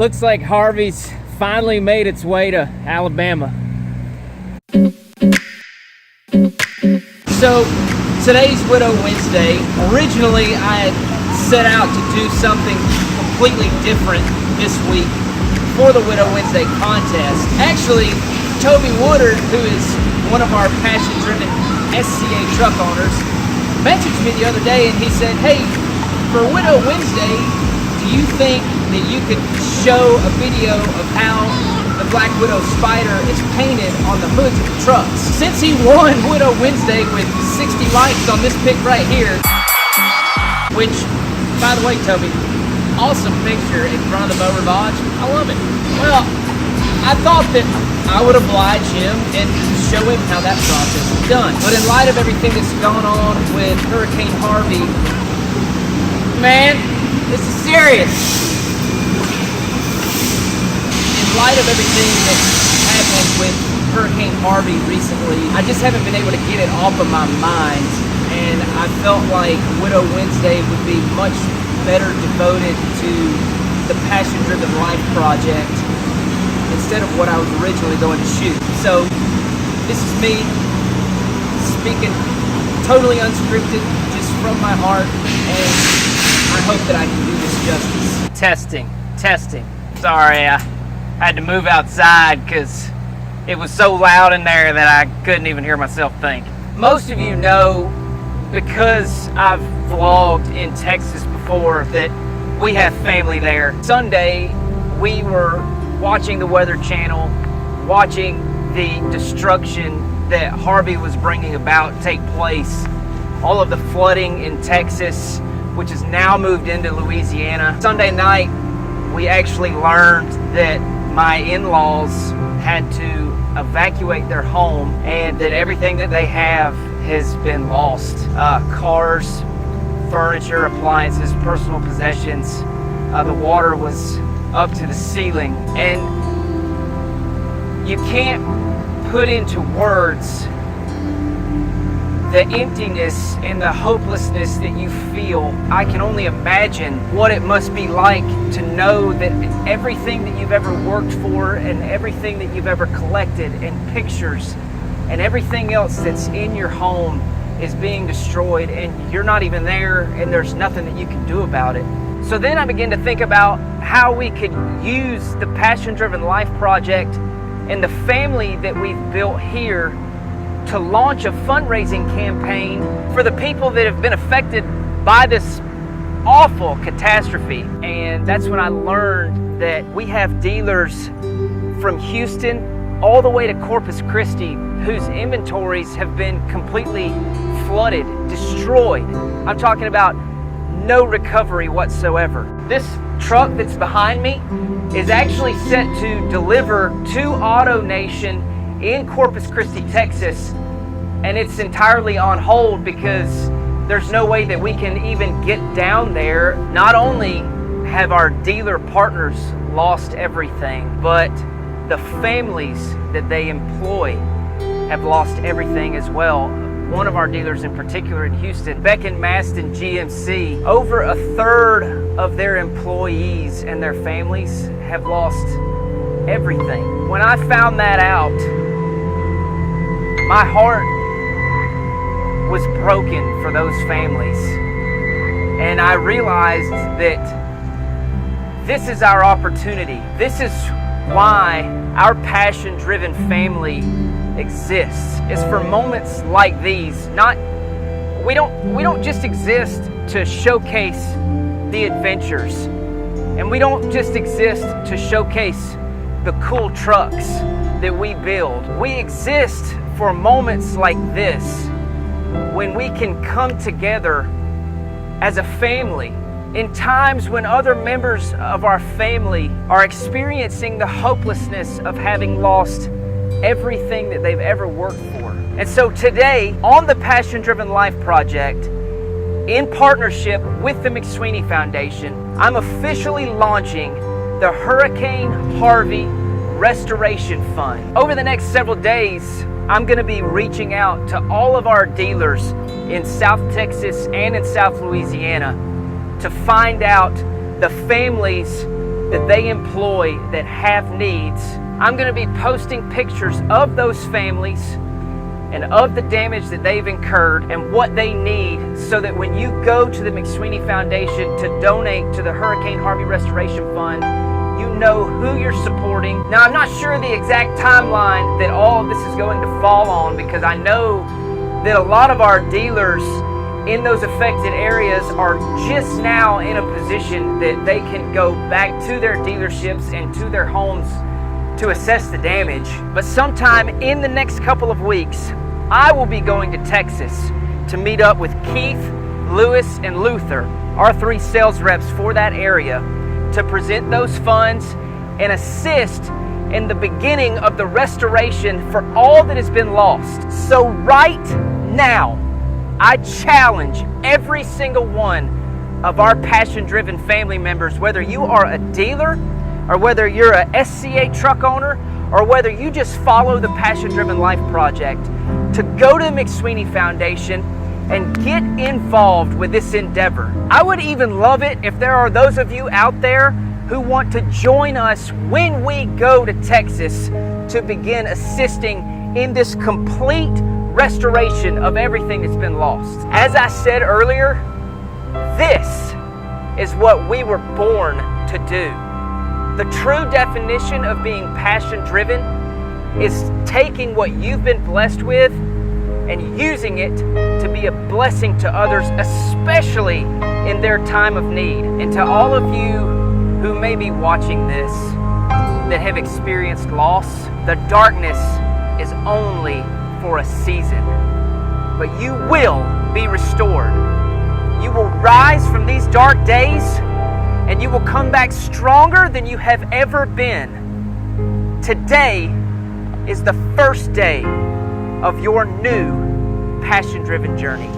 Looks like Harvey's finally made its way to Alabama. So today's Widow Wednesday. Originally I had set out to do something completely different this week for the Widow Wednesday contest. Actually, Toby Woodard, who is one of our passion-driven SCA truck owners, messaged me the other day and he said, hey, for Widow Wednesday, do you think that you could show a video of how the Black Widow Spider is painted on the hoods of the trucks? Since he won Widow Wednesday with 60 likes on this pic right here, which, by the way, Toby, awesome picture in front of the Beau Rivage. I love it. Well, I thought that I would oblige him and show him how that process is done. But in light of everything that's gone on with Hurricane Harvey, man, this is serious. In light of everything that's happened with Hurricane Harvey recently, I just haven't been able to get it off of my mind. And I felt like Widow Wednesday would be much better devoted to the Passion Driven Life project instead of what I was originally going to shoot. So this is me speaking totally unscripted, just from my heart, and I hope that I can do this justice. Testing. Sorry, I had to move outside because it was so loud in there that I couldn't even hear myself think. Most of you know, because I've vlogged in Texas before, that we have family there. Sunday, we were watching the Weather Channel, watching the destruction that Harvey was bringing about take place. All of the flooding in Texas, which has now moved into Louisiana. Sunday night, we actually learned that my in-laws had to evacuate their home and that everything that they have has been lost. Cars, furniture, appliances, personal possessions. The water was up to the ceiling. And you can't put into words the emptiness and the hopelessness that you feel. I can only imagine what it must be like to know that everything that you've ever worked for and everything that you've ever collected and pictures and everything else that's in your home is being destroyed, and you're not even there, and there's nothing that you can do about it. So then I began to think about how we could use the Passion Driven Life project and the family that we've built here to launch a fundraising campaign for the people that have been affected by this awful catastrophe. And that's when I learned that we have dealers from Houston all the way to Corpus Christi whose inventories have been completely flooded, destroyed. I'm talking about no recovery whatsoever. This truck that's behind me is actually set to deliver to AutoNation in Corpus Christi, Texas, and it's entirely on hold because there's no way that we can even get down there. Not only have our dealer partners lost everything, but the families that they employ have lost everything as well. One of our dealers in particular in Houston, Beck & Maston GMC, over a third of their employees and their families have lost everything. When I found that out, my heart was broken for those families. And I realized that this is our opportunity. This is why our passion-driven family exists. It's for moments like these. We don't just exist to showcase the adventures, and we don't just exist to showcase the cool trucks that we build. We exist for moments like this when we can come together as a family in times when other members of our family are experiencing the hopelessness of having lost everything that they've ever worked for. And so today, on the Passion Driven Life project, in partnership with the McSweeney Foundation, I'm officially launching the Hurricane Harvey Restoration Fund. Over the next several days, I'm going to be reaching out to all of our dealers in South Texas and in South Louisiana to find out the families that they employ that have needs. I'm going to be posting pictures of those families and of the damage that they've incurred and what they need, so that when you go to the McSweeney Foundation to donate to the Hurricane Harvey Restoration Fund, you know who you're supporting. Now, I'm not sure the exact timeline that all of this is going to fall on, because I know that a lot of our dealers in those affected areas are just now in a position that they can go back to their dealerships and to their homes to assess the damage. But sometime in the next couple of weeks, I will be going to Texas to meet up with Keith, Lewis, and Luther, our 3 sales reps for that area, to present those funds and assist in the beginning of the restoration for all that has been lost. So right now, I challenge every single one of our passion-driven family members, whether you are a dealer or whether you're a SCA truck owner or whether you just follow the Passion-Driven Life Project, to go to the McSweeney Foundation and get involved with this endeavor. I would even love it if there are those of you out there who want to join us when we go to Texas to begin assisting in this complete restoration of everything that's been lost. As I said earlier, this is what we were born to do. The true definition of being passion-driven is taking what you've been blessed with and using it to be a blessing to others, especially in their time of need. And to all of you who may be watching this that have experienced loss, the darkness is only for a season, but you will be restored. You will rise from these dark days and you will come back stronger than you have ever been. Today is the first day of your new passion-driven journey.